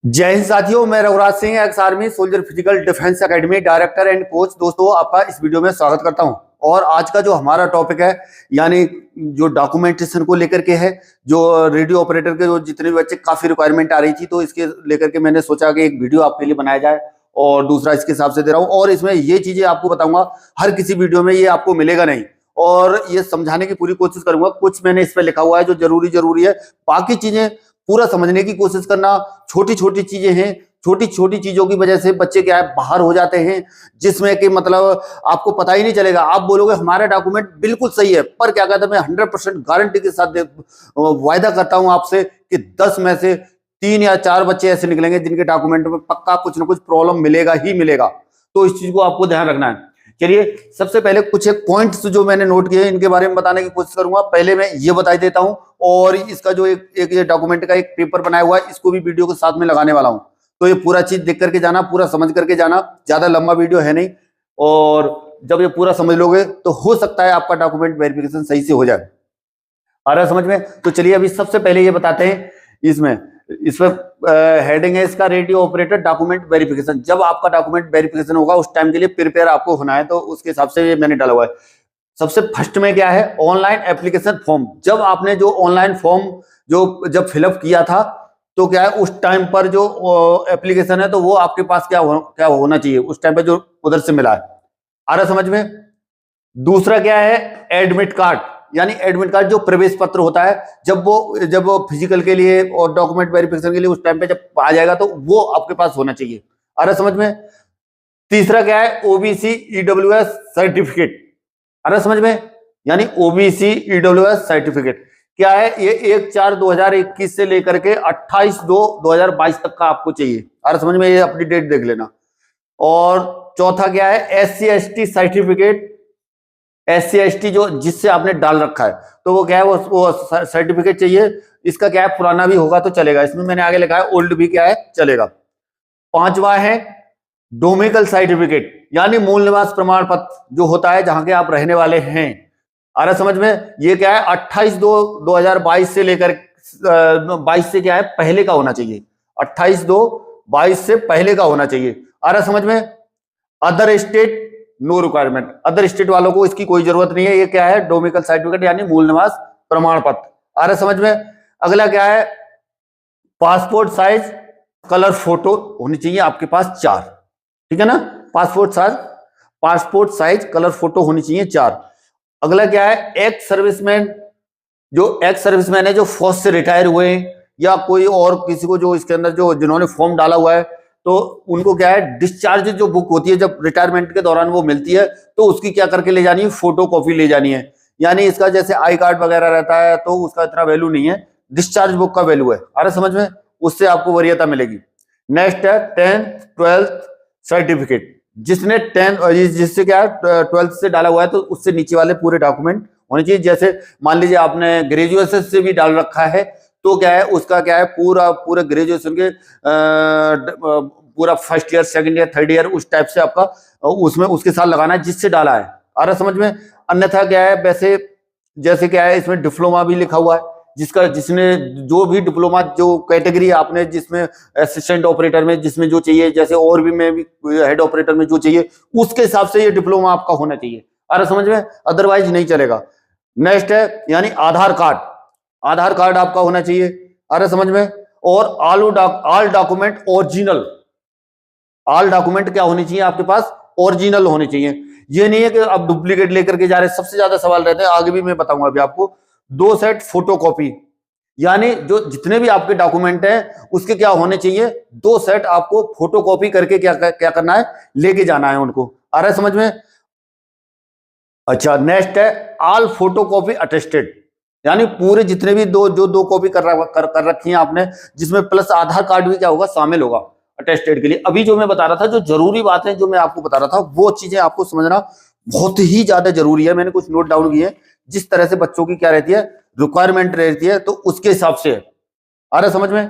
जय हिंद साथियों, मैं Raghuraj Singh, ex army soldier physical defence academy director and coach. दोस्तों, आपका इस वीडियो में स्वागत करता हूं। और आज का जो हमारा टॉपिक है, यानी जो डॉक्यूमेंटेशन को लेकर के है, जो रेडियो ऑपरेटर के जो जितने भी बच्चे काफी रिक्वायरमेंट आ रही थी, तो इसके लेकर के मैंने सोचा कि एक वीडियो आपके लिए बनाया जाए और दूसरा इसके हिसाब से दे रहा हूँ। और इसमें ये चीजें आपको बताऊंगा, हर किसी वीडियो में ये आपको मिलेगा नहीं, और ये समझाने की पूरी कोशिश करूंगा। कुछ मैंने इस पर लिखा हुआ है जो जरूरी है, बाकी चीजें पूरा समझने की कोशिश करना। छोटी छोटी चीजें हैं, छोटी छोटी चीजों की वजह से बच्चे क्या है बाहर हो जाते हैं, जिसमें कि मतलब आपको पता ही नहीं चलेगा। आप बोलोगे हमारा डॉक्यूमेंट बिल्कुल सही है, पर क्या कहता है, मैं 100% गारंटी के साथ वायदा करता हूं आपसे कि 10 में से 3 या 4 बच्चे ऐसे निकलेंगे जिनके डॉक्यूमेंट में पक्का कुछ ना कुछ प्रॉब्लम मिलेगा ही मिलेगा। तो इस चीज को आपको ध्यान रखना है। चलिए, सबसे पहले कुछ एक पॉइंट्स जो मैंने नोट किए इनके बारे में बताने की कोशिश करूंगा। पहले मैं ये बता देता हूं, और इसका जो एक ये डॉक्यूमेंट का एक पेपर बनाया हुआ है, इसको भी वीडियो के साथ में लगाने वाला हूं। तो ये पूरा चीज देख करके जाना, पूरा समझ करके जाना। ज्यादा लंबा वीडियो है नहीं, और जब ये पूरा समझ लोगे तो हो सकता है आपका डॉक्यूमेंट वेरिफिकेशन सही से हो जाए। आ रहा है समझ में? तो चलिए, अभी सबसे पहले ये बताते हैं। इसमें हेडिंग है इसका, रेडियो ऑपरेटर डॉक्यूमेंट वेरिफिकेशन। जब आपका डॉक्यूमेंट वेरिफिकेशन होगा उस टाइम के लिए प्रिपेयर आपको होना है, तो उसके हिसाब से ये मैंने डाला हुआ है। सबसे फर्स्ट में क्या है, ऑनलाइन एप्लीकेशन फॉर्म। जब आपने जो ऑनलाइन फॉर्म जब फिलअप किया था, तो क्या है उस टाइम पर जो एप्लीकेशन है, तो वो आपके पास क्या होना चाहिए उस टाइम पे जो उधर से मिला है। आ रहा समझ में? दूसरा क्या है, एडमिट कार्ड, यानी एडमिट कार्ड जो प्रवेश पत्र होता है, जब वो फिजिकल के लिए और डॉक्यूमेंट वेरिफिकेशन के लिए उस टाइम पे जब आ जाएगा, तो वो आपके पास होना चाहिए। आ रहा समझ में? तीसरा क्या है, ओबीसी ईडब्ल्यूएस सर्टिफिकेट। आ रहा समझ में? यानी ओबीसी ईडब्ल्यूएस सर्टिफिकेट क्या है, ये 1/4/2021 से लेकर के 28/2/2022 तक का आपको चाहिए। आ रहा समझ में? ये अपनी डेट देख लेना। और चौथा क्या है, SC/ST सर्टिफिकेट। SC/ST जो जिससे आपने डाल रखा है, तो वो क्या है, वो सर्टिफिकेट चाहिए। इसका क्या है, पुराना भी होगा तो चलेगा। इसमें मैंने आगे लिखा है ओल्ड भी क्या है, चलेगा। पांचवा है डोमिकल सर्टिफिकेट, यानी मूल निवास प्रमाण पत्र जो होता है जहां के आप रहने वाले हैं। आ रहा समझ में? ये क्या है, 28/2/2022 से लेकर 22 से क्या है, पहले का होना चाहिए। 28/2/22 से पहले का होना चाहिए। आ रहा समझ में? Other state no requirement, other state वालों को इसकी कोई जरूरत नहीं है। ये क्या है, डोमिकल सर्टिफिकेट यानी मूल निवास प्रमाण पत्र। आ रहा समझ में? अगला क्या है, पासपोर्ट साइज कलर फोटो होनी चाहिए आपके पास 4। ठीक है ना? पासपोर्ट साइज कलर फोटो होनी चाहिए 4। अगला क्या है, एक्स सर्विसमैन है जो फौज से रिटायर हुए हैं, या कोई और किसी को जो इसके अंदर जो जिन्होंने फॉर्म डाला हुआ है, तो उनको क्या है, डिस्चार्ज जो बुक होती है जब रिटायरमेंट के दौरान वो मिलती है, तो उसकी क्या करके ले जानी है, फोटो कॉपी ले जानी है। यानी इसका जैसे आई कार्ड वगैरह रहता है, तो उसका इतना वैल्यू नहीं है, डिस्चार्ज बुक का वैल्यू है। आ रहा समझ में? उससे आपको वरीयता मिलेगी। नेक्स्ट है 10th 12th सर्टिफिकेट। जिससे क्या है 12th से डाला हुआ है, तो उससे नीचे वाले पूरे डॉक्यूमेंट होने चाहिए। जैसे मान लीजिए आपने ग्रेजुएशन से भी डाल रखा है, तो क्या है उसका क्या है, पूरा ग्रेजुएशन के पूरा first year, second year, third year, उस टाइप से आपका उसमें उसके साथ लगाना है जिससे डाला है। आ रहा समझ में? अन्यथा क्या है, वैसे जैसे क्या है, इसमें डिप्लोमा भी लिखा हुआ है, जिसने जो भी डिप्लोमा जो कैटेगरी आपने जिसमें असिस्टेंट ऑपरेटर में जिसमें जो चाहिए, जैसे और भी में भी हेड ऑपरेटर में जो चाहिए, उसके हिसाब से ये डिप्लोमा आपका होना चाहिए। आ रहा समझ में? अदरवाइज नहीं चलेगा। नेक्स्ट है, यानी आधार कार्ड आपका होना चाहिए। आ रहा समझ में? और all document original, all document क्या होनी चाहिए आपके पास, ओरिजिनल होने चाहिए। ये नहीं है कि आप डुप्लीकेट लेकर के जा रहे हैं। सबसे ज्यादा सवाल रहते हैं, आगे भी मैं बताऊंगा अभी आपको। 2 सेट फोटोकॉपी, यानी जो जितने भी आपके डॉक्यूमेंट हैं उसके क्या होने चाहिए, 2 सेट आपको फोटोकॉपी करके क्या करना है, लेके जाना है उनको। आ रहा है समझ में? अच्छा, नेक्स्ट है ऑल फोटोकॉपी अटेस्टेड, यानी पूरे जितने भी दो कॉपी कर रखी है आपने, जिसमें प्लस आधार कार्ड भी क्या होगा, शामिल होगा अटेस्टेड के लिए। अभी जो मैं बता रहा था, जो जरूरी बातें जो मैं आपको बता रहा था, वो चीजें आपको समझना बहुत ही ज्यादा जरूरी है। मैंने कुछ नोट डाउन किए, जिस तरह से बच्चों की क्या रहती है, रिक्वायरमेंट रहती है, तो उसके हिसाब से है। आ रहा समझ में?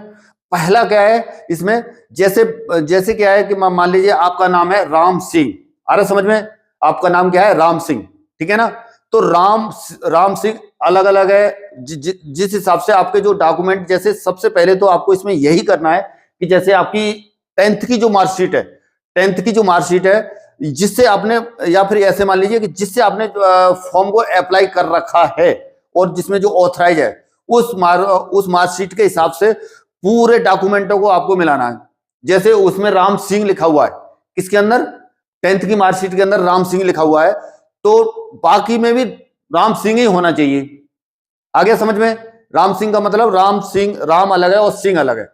पहला क्या है इसमें, जैसे क्या है कि मान लीजिए आपका नाम है राम सिंह। आ रहा समझ में? आपका नाम क्या है, राम सिंह। ठीक है ना? तो राम सिंह अलग अलग है। जिस हिसाब से आपके जो डॉक्यूमेंट, जैसे सबसे पहले तो आपको इसमें यही करना है कि जैसे आपकी 10th की जो मार्कशीट है, 10th की जो मार्कशीट है जिससे आपने, या फिर ऐसे मान लीजिए कि जिससे आपने फॉर्म को अप्लाई कर रखा है और जिसमें जो ऑथराइज है उस मार्कशीट के हिसाब से पूरे डॉक्यूमेंटों को आपको मिलाना है। जैसे उसमें राम सिंह लिखा हुआ है, किसके अंदर, 10th की मार्कशीट के अंदर राम सिंह लिखा हुआ है, तो बाकी में भी राम सिंह ही होना चाहिए। आ गया समझ में? राम सिंह का मतलब राम सिंह, राम अलग है और सिंह अलग है।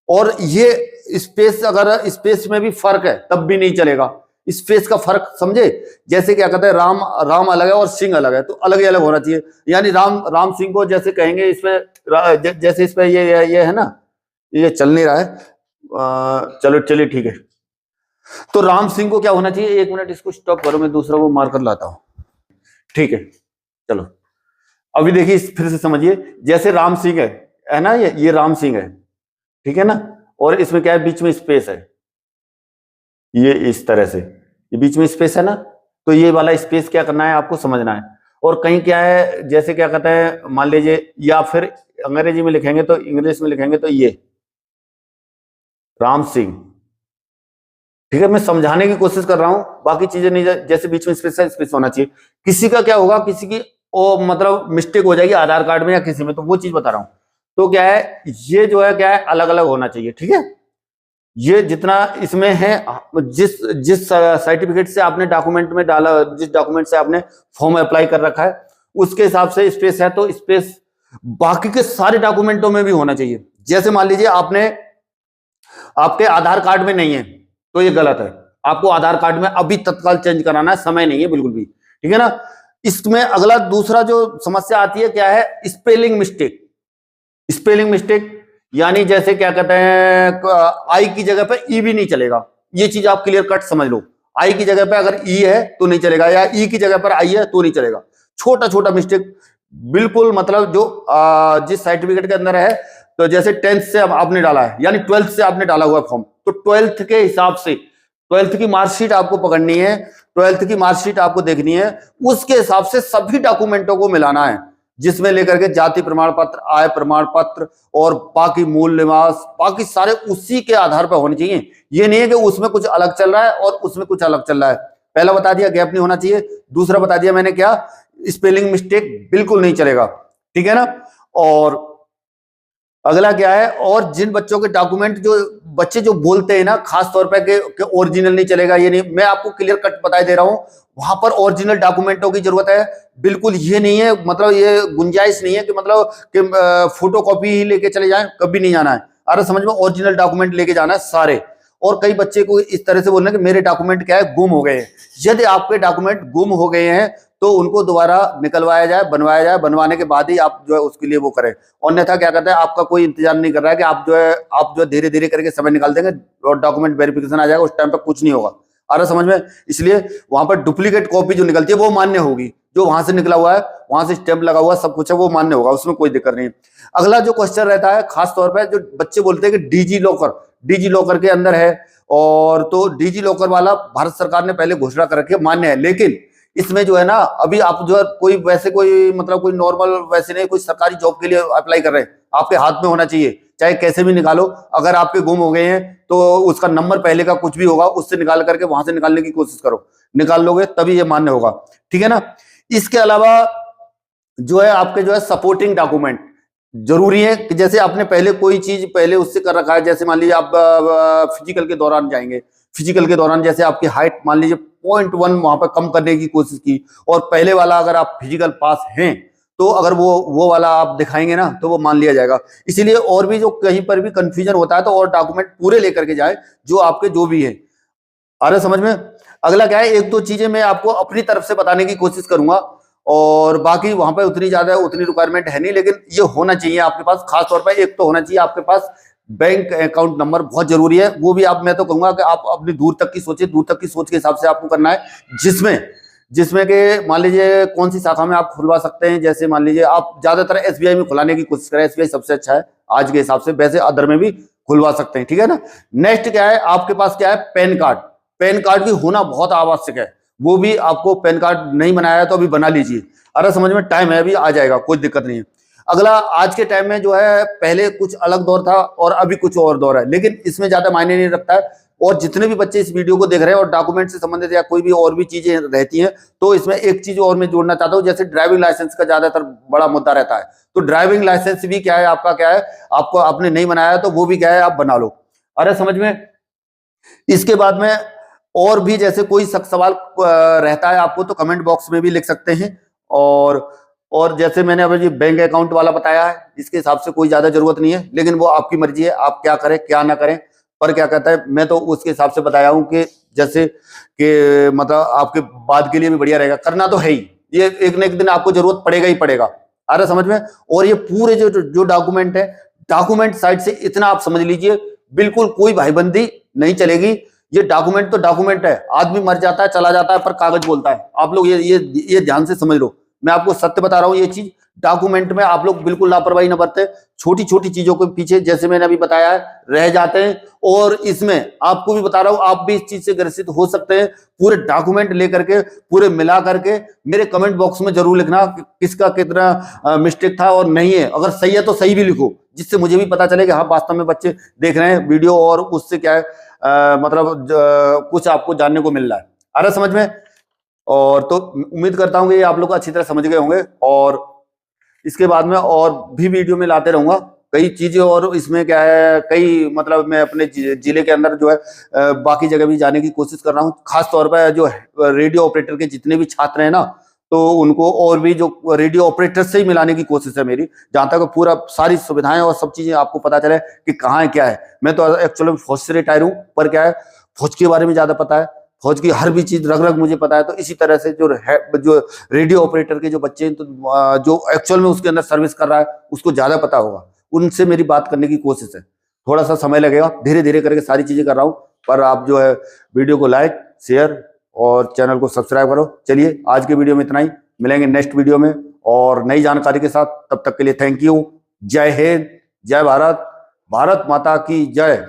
और ये स्पेस, अगर स्पेस में भी फर्क है तब भी नहीं चलेगा। स्पेस का फर्क समझे? जैसे क्या कहते हैं, राम अलग है और सिंह अलग है, तो अलग ही अलग होना चाहिए। यानी राम सिंह को जैसे कहेंगे इसमें, जैसे इसमें ये है ना, ये चल नहीं रहा है, चलो चलिए ठीक है। तो राम सिंह को क्या होना चाहिए, 1 मिनट इसको स्टॉप करो, मैं दूसरा वो मार्कर लाता हूं। ठीक है, चलो अभी देखिए फिर से समझिए। जैसे राम सिंह है ना, ये राम सिंह है, ठीक है ना, और इसमें क्या है, बीच में स्पेस है, ये इस तरह से, ये बीच में स्पेस है ना, तो ये वाला स्पेस क्या करना है आपको समझना है। और कहीं क्या है, जैसे क्या कहते हैं, मान लीजिए, या फिर अंग्रेजी में लिखेंगे तो, इंग्लिश में लिखेंगे तो ये राम सिंह, ठीक है। मैं समझाने की कोशिश कर रहा हूं, बाकी चीजें नहीं, जैसे बीच में स्पेस है, स्पेस होना चाहिए। किसी का क्या होगा, किसी की मतलब मिस्टेक हो जाएगी आधार कार्ड में या किसी में, तो वो चीज बता रहा हूं। तो क्या है, ये जो है क्या है, अलग अलग होना चाहिए, ठीक है। ये जितना इसमें है, जिस सर्टिफिकेट से आपने डॉक्यूमेंट में डाला, जिस डॉक्यूमेंट से आपने फॉर्म अप्लाई कर रखा है उसके हिसाब से स्पेस है, तो स्पेस बाकी के सारे डॉक्यूमेंटों में भी होना चाहिए। जैसे मान लीजिए आपके आधार कार्ड में नहीं है तो ये गलत है, आपको आधार कार्ड में अभी तत्काल चेंज कराना है, समय नहीं है बिल्कुल भी, ठीक है ना। इसमें अगला दूसरा जो समस्या आती है क्या है, स्पेलिंग मिस्टेक। स्पेलिंग मिस्टेक यानी जैसे क्या कहते हैं, आई की जगह पे ई भी नहीं चलेगा। ये चीज आप क्लियर कट समझ लो, आई की जगह पे अगर ई है तो नहीं चलेगा, या ई की जगह पर आई है तो नहीं चलेगा। छोटा छोटा मिस्टेक बिल्कुल, मतलब जो जिस सर्टिफिकेट के अंदर है, तो जैसे 10th से आपने डाला है, यानी 12th से आपने डाला हुआ फॉर्म, तो 12th के हिसाब से 12th की मार्कशीट आपको पकड़नी है, 12th की मार्कशीट आपको देखनी है, उसके हिसाब से सभी डॉक्यूमेंटों को मिलाना है, जिसमें लेकर के जाति प्रमाण पत्र, आय प्रमाण पत्र और बाकी मूल निवास, बाकी सारे उसी के आधार पर होने चाहिए। ये नहीं है कि उसमें कुछ अलग चल रहा है और उसमें कुछ अलग चल रहा है। पहला बता दिया गैप नहीं होना चाहिए, दूसरा बता दिया मैंने क्या, स्पेलिंग मिस्टेक बिल्कुल नहीं चलेगा, ठीक है ना। और अगला क्या है, और जिन बच्चों के डॉक्यूमेंट, जो बच्चे जो बोलते हैं ना खास तौर पर कि ओरिजिनल नहीं चलेगा, ये नहीं, मैं आपको क्लियर कट बता दे रहा हूं, वहां पर ओरिजिनल डॉक्यूमेंटों की जरूरत है। बिल्कुल ये नहीं है, मतलब ये गुंजाइश नहीं है कि मतलब कि फोटोकॉपी ही लेके चले जाएं, कभी नहीं जाना है। अरे समझ में, ओरिजिनल डॉक्यूमेंट लेके जाना है सारे। और कई बच्चे को इस तरह से बोलना कि मेरे डॉक्यूमेंट क्या है, गुम हो गए हैं। यदि आपके डॉक्यूमेंट गुम हो गए हैं तो उनको दोबारा निकलवाया जाए, बनवाया जाए, बनवाने के बाद ही आप जो है उसके लिए वो करें। अन्यथा क्या कहता है, आपका कोई इंतजार नहीं कर रहा है कि आप जो है धीरे धीरे करके समय निकाल देंगे और डॉक्यूमेंट वेरिफिकेशन आ जाएगा, उस टाइम पर कुछ नहीं होगा। आ रहा समझ में? इसलिए वहां पर डुप्लीकेट कॉपी जो निकलती है वो मान्य होगी, जो वहां से निकला हुआ है, वहां से स्टैंप लगा हुआ सब कुछ है, वो मान्य होगा, उसमें कोई दिक्कत नहीं। अगला जो क्वेश्चन रहता है, खास तौर पर जो बच्चे बोलते हैं कि डिजी लॉकर के अंदर है, और तो डिजी लॉकर वाला भारत सरकार ने पहले घोषणा कर रखी है, मान्य है, लेकिन इसमें जो है ना, अभी आप जो है कोई वैसे कोई मतलब कोई नॉर्मल वैसे नहीं, कोई सरकारी जॉब के लिए अप्लाई कर रहे हैं, आपके हाथ में होना चाहिए, चाहे कैसे भी निकालो। अगर आपके गुम हो गए हैं तो उसका नंबर पहले का कुछ भी होगा, उससे निकाल करके वहां से निकालने की कोशिश करो, निकाल लोगे तभी ये मान्य होगा, ठीक है ना। इसके अलावा जो है आपके जो है सपोर्टिंग डॉक्यूमेंट जरूरी है, कि जैसे आपने पहले कोई चीज पहले उससे कर रखा है, जैसे मान लीजिए आप फिजिकल के दौरान जाएंगे, फिजिकल के दौरान जैसे आपकी हाइट मान लीजिए 0.1 वहां पर कम करने की कोशिश की, और पहले वाला अगर आप फिजिकल पास हैं तो अगर वो वाला आप दिखाएंगे ना तो वो मान लिया जाएगा। इसीलिए और भी जो कहीं पर भी कंफ्यूजन होता है तो और डॉक्यूमेंट पूरे लेकर के जाए, जो आपके जो भी है। आ रहा समझ में? अगला क्या है, एक दो चीजें मैं आपको अपनी तरफ से बताने की कोशिश करूंगा, और बाकी वहां पर उतनी रिक्वायरमेंट है नहीं, लेकिन ये होना चाहिए आपके पास। खास तौर पर एक तो होना चाहिए आपके पास बैंक अकाउंट नंबर, बहुत जरूरी है। वो भी मैं तो कहूंगा कि आप अपनी दूर तक की सोचिए, दूर तक की सोच के हिसाब से आपको करना है, जिसमें के मान लीजिए कौन सी शाखा में आप खुलवा सकते हैं। जैसे मान लीजिए आप ज्यादातर एसबीआई में खुलाने की कोशिश करें, एसबीआई सबसे अच्छा है आज के हिसाब से, वैसे अदर में भी खुलवा सकते हैं, ठीक है ना। नेक्स्ट क्या है, आपके पास क्या है, पैन कार्ड। पैन कार्ड भी होना बहुत आवश्यक है, वो भी आपको पैन कार्ड नहीं बनाया तो अभी बना लीजिए। अरे समझ में, टाइम है, अभी आ जाएगा, कोई दिक्कत नहीं है। अगला आज के टाइम में जो है पहले कुछ अलग दौर था और अभी कुछ और दौर है, लेकिन इसमें ज्यादा मायने नहीं रखता है। और जितने भी बच्चे इस वीडियो को देख रहे हैं और डॉक्यूमेंट से संबंधित या कोई भी और भी चीजें रहती हैं, तो इसमें एक चीज और मैं जोड़ना चाहता हूं, जैसे ड्राइविंग लाइसेंस का ज्यादातर बड़ा मुद्दा रहता है। तो ड्राइविंग लाइसेंस भी क्या है आपका, क्या है आपको आपने नहीं बनाया तो वो भी क्या है आप बना लो। अरे समझ में। इसके बाद में और भी जैसे कोई सवाल रहता है आपको तो कमेंट बॉक्स में भी लिख सकते हैं। और जैसे मैंने अभी बैंक अकाउंट वाला बताया है, इसके हिसाब से कोई ज्यादा जरूरत नहीं है, लेकिन वो आपकी मर्जी है आप क्या करें क्या ना करें। पर क्या कहता है, मैं तो उसके हिसाब से बताया हूं कि जैसे कि मतलब आपके बाद के लिए भी बढ़िया रहेगा, करना तो है ही, ये एक न एक दिन आपको जरूरत पड़ेगा ही पड़ेगा। आ रहा समझ में। और ये पूरे जो डॉक्यूमेंट है, डॉक्यूमेंट साइड से इतना आप समझ लीजिए, बिल्कुल कोई भाईबंदी नहीं चलेगी। ये डॉक्यूमेंट तो डॉक्यूमेंट है, आदमी मर जाता है चला जाता है पर कागज बोलता है। आप लोग ये ध्यान से समझ लो, मैं आपको सत्य बता रहा हूं। ये चीज डॉक्यूमेंट में आप लोग बिल्कुल लापरवाही न बरते। छोटी छोटी चीजों के पीछे जैसे मैंने अभी बताया है रह जाते हैं। और इसमें आपको भी बता रहा हूं, आप भी इस चीज से ग्रसित हो सकते हैं। पूरे डॉक्यूमेंट लेकर के पूरे मिला करके मेरे कमेंट बॉक्स में जरूर लिखना कि किसका कितना मिस्टेक था और नहीं है। अगर सही है तो सही भी लिखो, जिससे मुझे भी पता चले कि हाँ वास्तव में बच्चे देख रहे हैं वीडियो और उससे क्या है मतलब कुछ आपको जानने को मिल रहा है। आ रहा समझ में। और तो उम्मीद करता हूं कि आप लोग अच्छी तरह समझ गए होंगे। और इसके बाद में और भी वीडियो में लाते रहूंगा कई चीजें। और इसमें क्या है कई मतलब मैं अपने जिले के अंदर जो है बाकी जगह भी जाने की कोशिश कर रहा हूँ। खास तौर पर जो रेडियो ऑपरेटर के जितने भी छात्र हैं ना, तो उनको और भी जो रेडियो ऑपरेटर से ही मिलाने की कोशिश है मेरी, जहां तक पूरा सारी सुविधाएं और सब चीजें आपको पता चले कि कहाँ है क्या है। मैं तो एक्चुअली फौज से रिटायर हूँ, पर क्या है फौज के बारे में ज्यादा पता है, फौज की हर भी चीज रग रग मुझे पता है। तो इसी तरह से जो रेडियो ऑपरेटर के जो बच्चे हैं, तो जो एक्चुअल में उसके अंदर सर्विस कर रहा है उसको ज्यादा पता होगा, उनसे मेरी बात करने की कोशिश है। थोड़ा सा समय लगेगा, धीरे धीरे करके सारी चीजें कर रहा हूँ। पर आप जो है वीडियो को लाइक शेयर और चैनल को सब्सक्राइब करो। चलिए आज के वीडियो में इतना ही, मिलेंगे नेक्स्ट वीडियो में और नई जानकारी के साथ। तब तक के लिए थैंक यू। जय हिंद, जय भारत, भारत माता की जय।